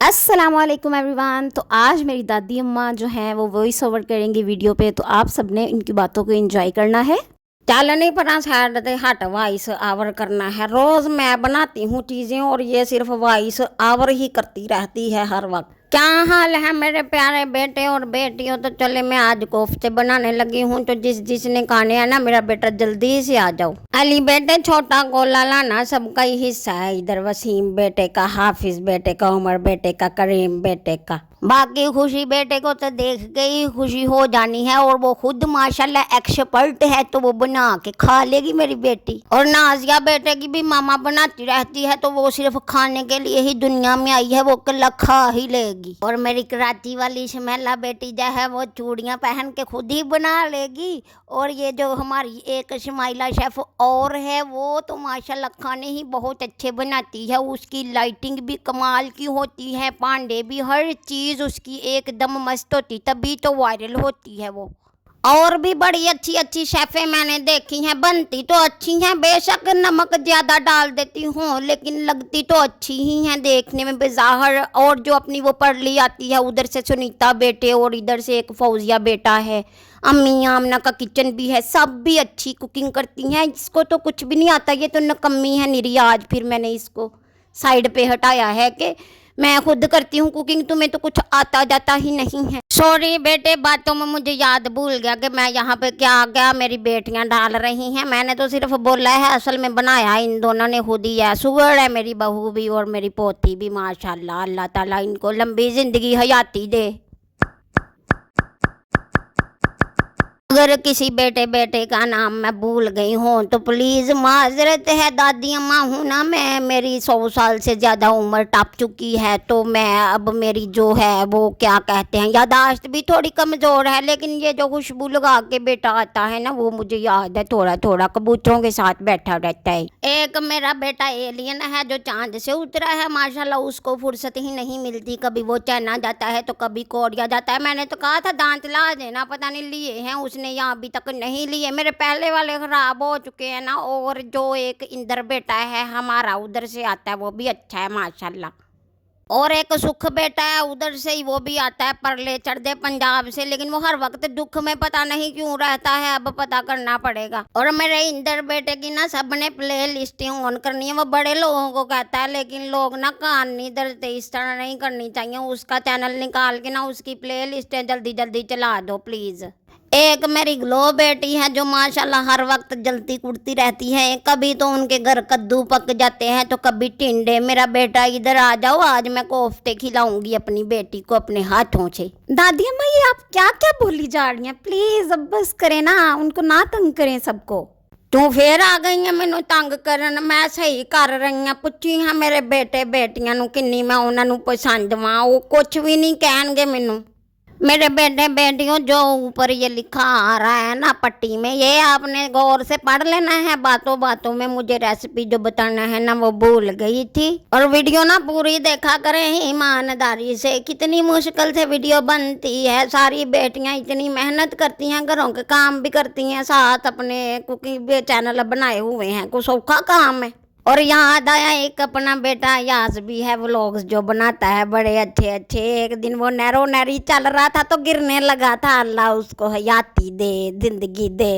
अस्सलामुअलैकुम एवरीवन। तो आज मेरी दादी अम्मा जो हैं वो वॉइस ओवर करेंगी वीडियो पे, तो आप सबने इनकी बातों को एंजॉय करना है। चल नहीं पता साइड दे हट वॉइस ओवर करना है। रोज मैं बनाती हूँ चीजें और ये सिर्फ वॉइस ओवर ही करती रहती है हर वक्त। क्या हाल है मेरे प्यारे बेटे और बेटियों। तो चले मैं आज कोफ्ते बनाने लगी हूँ, तो जिसने खाने हैं ना मेरा बेटा जल्दी से आ जाओ। अली बेटे छोटा गोला लाना, सबका ही हिस्सा है। इधर वसीम बेटे का, हाफिज बेटे का, उमर बेटे का, करीम बेटे का। बाकी खुशी बेटे को तो देख के ही खुशी हो जानी है, और वो खुद माशाल्लाह एक्सपर्ट है, तो वो बना के खा लेगी मेरी बेटी। और नाजिया बेटे की भी मामा बनाती रहती है, तो वो सिर्फ खाने के लिए ही दुनिया में आई है, वो कल खा ही लेगी। और मेरी कराची वाली शमेला बेटी जो है वो चूड़ियां पहन के खुद ही बना लेगी। और ये जो हमारी एक शमाइला शेफ और है, वो तो माशाल्लाह खाने ही बहुत अच्छे बनाती है। उसकी लाइटिंग भी कमाल की होती है, पांडे भी, हर चीज़ उसकी एकदम मस्त होती, तभी तो वायरल होती है वो। और भी बड़ी अच्छी अच्छी शेफें मैंने देखी हैं, बनती तो अच्छी हैं, बेशक नमक ज़्यादा डाल देती हूँ, लेकिन लगती तो अच्छी ही हैं देखने में बेज़ाहर। और जो अपनी वो परली आती है, उधर से सुनीता बेटे और इधर से एक फौजिया बेटा है, अम्मी आमना का किचन भी है, सब भी अच्छी कुकिंग करती हैं। इसको तो कुछ भी नहीं आता, ये तो नकम्मी है निरी। आज फिर मैंने इसको साइड पे हटाया है कि मैं खुद करती हूँ कुकिंग, तुम्हें तो कुछ आता जाता ही नहीं है। सॉरी बेटे, बातों में मुझे याद भूल गया कि मैं यहाँ पे क्या आ गया। मेरी बेटियाँ डाल रही हैं, मैंने तो सिर्फ बोला है, असल में बनाया इन दोनों ने खुद ही है। सुगर है मेरी बहू भी और मेरी पोती भी, माशाल्लाह। अल्लाह ताला इनको लंबी जिंदगी हयाती दे। अगर किसी बेटे का नाम मैं भूल गई हूँ तो प्लीज़ माजरत है। दादी अम्मा हूँ ना मैं, मेरी 100 साल से ज़्यादा उम्र टप चुकी है, तो मैं अब मेरी जो है वो क्या कहते हैं, यादाश्त भी थोड़ी कमज़ोर है। लेकिन ये जो खुशबू लगा के बेटा आता है ना, वो मुझे याद है थोड़ा थोड़ा, कबूतरों के साथ बैठा रहता है। एक मेरा बेटा एलियन है जो चांद से उतरा है, माशाल्लाह। उसको फुर्सत ही नहीं मिलती, कभी वो चाइना जाता है तो कभी कोरिया जाता है। मैंने तो कहा था दांत ला देना, पता नहीं लिए हैं उसने या अभी तक नहीं लिए। मेरे पहले वाले खराब हो चुके हैं ना। और जो एक इंदर बेटा है हमारा, उधर से आता है, वो भी अच्छा है माशाल्लाह। और एक सुख बेटा है, उधर से ही वो भी आता है, परले चढ़ पंजाब से, लेकिन वो हर वक्त दुख में पता नहीं क्यों रहता है, अब पता करना पड़ेगा। और मेरे इंदर बेटे की ना सबने प्ले लिस्टें ऑन करनी है। वो बड़े लोगों को कहता है, लेकिन लोग ना कान नहीं धरते, इस तरह नहीं करनी चाहिए। उसका चैनल निकाल के ना उसकी प्ले लिस्टें जल्दी जल्दी चला दो प्लीज़। एक मेरी ग्लो बेटी है जो माशाल्लाह हर वक्त जलती कुड़ती रहती है। कभी तो उनके घर कद्दू पक जाते हैं तो कभी टिंडे। मेरा बेटा इधर आ जाओ, आज मैं कोफ्ते खिलाऊंगी अपनी बेटी को अपने हाथों से। दादी अम्मा ये आप क्या क्या बोली जा रही हैं, प्लीज अब बस करें ना, उनको ना तंग करें सबको। तू फिर आ गई है मैनू तंग करन, मैं सही कर रही हूँ। पुछी है मेरे बेटे बेटियां किन्नी मैं उन्होंने पसंद वां, वो कुछ भी नहीं कहणगे मैनू। मेरे बेटे बेटियों, जो ऊपर ये लिखा आ रहा है ना पट्टी में, ये आपने गौर से पढ़ लेना है। बातों बातों में मुझे रेसिपी जो बताना है ना वो भूल गई थी। और वीडियो ना पूरी देखा करें ईमानदारी से, कितनी मुश्किल से वीडियो बनती है। सारी बेटियां इतनी मेहनत करती हैं, घरों के काम भी करती हैं, साथ अपने कुकिंग भी चैनल बनाए हुए हैं, कुछ सौखा काम है। और याद आया, एक अपना बेटा यास भी है, व्लॉग्स जो बनाता है बड़े अच्छे अच्छे। एक दिन वो नैरो नैरी चल रहा था तो गिरने लगा था, अल्लाह उसको हयाती दे, जिंदगी दे।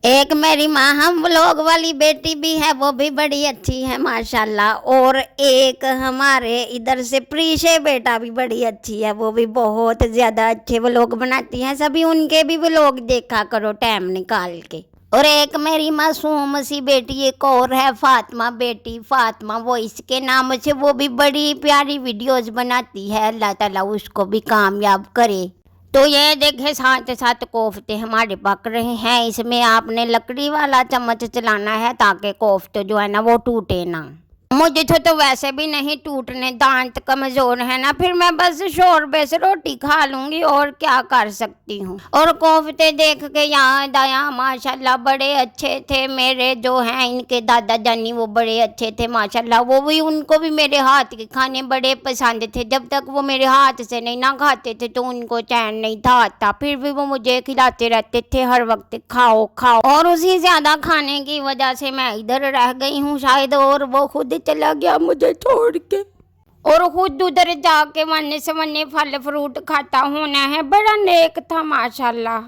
एक मेरी माँ हम व्लॉग वाली बेटी भी है, वो भी बड़ी अच्छी है माशाल्लाह। और एक हमारे इधर से प्रीशे बेटा भी बड़ी अच्छी है, वो भी बहुत ज़्यादा अच्छे व्लॉग बनाती हैं। सभी उनके भी व्लॉग देखा करो टाइम निकाल के। और एक मेरी मासूम सी बेटी एक और है, फातिमा बेटी, फातिमा वॉइस के नाम से, वो भी बड़ी प्यारी वीडियोस बनाती है। अल्लाह ताला उसको भी कामयाब करे। तो ये देखे साथ साथ कोफ्ते हमारे पक रहे हैं। इसमें आपने लकड़ी वाला चम्मच चलाना है ताकि कोफ्ते जो है ना वो टूटे ना। मुझे तो वैसे भी नहीं टूटने, दांत कमज़ोर है ना, फिर मैं बस शोरबे से रोटी खा लूँगी, और क्या कर सकती हूँ। और कोफ्ते देख के याद आया, माशाल्लाह बड़े अच्छे थे मेरे जो हैं इनके दादा जानी, वो बड़े अच्छे थे माशाल्लाह। वो भी, उनको भी मेरे हाथ के खाने बड़े पसंद थे। जब तक वो मेरे हाथ से नहीं ना खाते थे तो उनको चैन नहीं था आता, फिर भी वो मुझे खिलाते रहते थे हर वक्त, खाओ खाओ। और उसी ज़्यादा खाने की वजह से मैं इधर रह गई हूँ शायद, और वो खुद चला गया मुझे छोड़ के। और खुद उधर जाके वन्ने से वन्ने फल फ्रूट खाता होना है। बड़ा नेक था माशाल्लाह।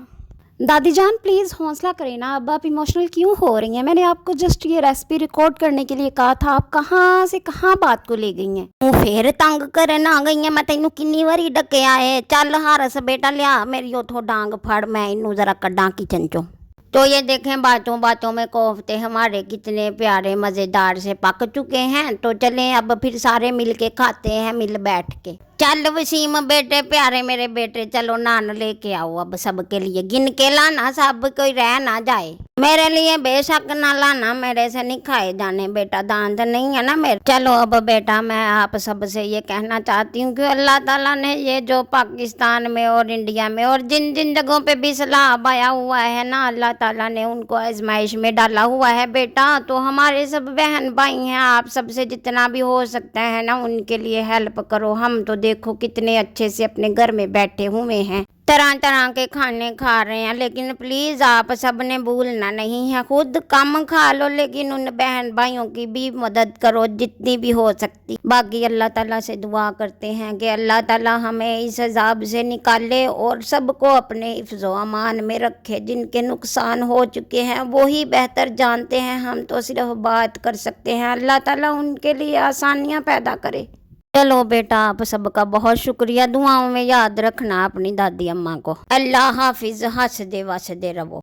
दादी जान प्लीज़ हौसला करें ना, अब आप इमोशनल क्यों हो रही हैं? मैंने आपको जस्ट ये रेसिपी रिकॉर्ड करने के लिए कहा था, आप कहाँ से कहाँ बात को ले गई हैं? तू फिर तंग करन आ गई है। मैं तेनू किन्नी वारी डकिया है। चल हारस बेटा लिया मेरी उथों डांग फड़, मैं इनू जरा कड्डा किचन चो। तो ये देखें बातों बातों में कोफ्ते हमारे कितने प्यारे मज़ेदार से पक चुके हैं। तो चलें अब फिर सारे मिल के खाते हैं, मिल बैठ के। चल वसीम बेटे, प्यारे मेरे बेटे, चलो नान लेके आओ अब सबके लिए। गिन के लाना, सब कोई रह ना जाए। मेरे लिए बेशक ना लाना, मेरे से नहीं खाए जाने बेटा, दांत नहीं है ना मेरे। चलो अब बेटा, मैं आप सबसे ये कहना चाहती हूँ कि अल्लाह ताला ने ये जो पाकिस्तान में और इंडिया में और जिन जिन जगहों पे भी सैलाब आया हुआ है ना, अल्लाह ताला ने उनको आजमाइश में डाला हुआ है बेटा। तो हमारे सब बहन भाई हैं, आप सबसे जितना भी हो सकता है ना उनके लिए हेल्प करो। हम तो देखो कितने अच्छे से अपने घर में बैठे हुए हैं, तरह तरह के खाने खा रहे हैं, लेकिन प्लीज़ आप सब ने भूलना नहीं है। खुद कम खा लो लेकिन उन बहन भाइयों की भी मदद करो जितनी भी हो सकती। बाकी अल्लाह ताला से दुआ करते हैं कि अल्लाह ताला हमें इस अजाब से निकाले और सबको अपने हिफ्ज़ो अमान में रखे। जिनके नुकसान हो चुके हैं वो ही बेहतर जानते हैं, हम तो सिर्फ बात कर सकते हैं। अल्लाह ताला उनके लिए आसानियाँ पैदा करे। चलो बेटा, आप सबका बहुत शुक्रिया। दुआओं में याद रखना अपनी दादी अम्मा को। अल्लाह हाफिज, हंसदे वसदे रहो।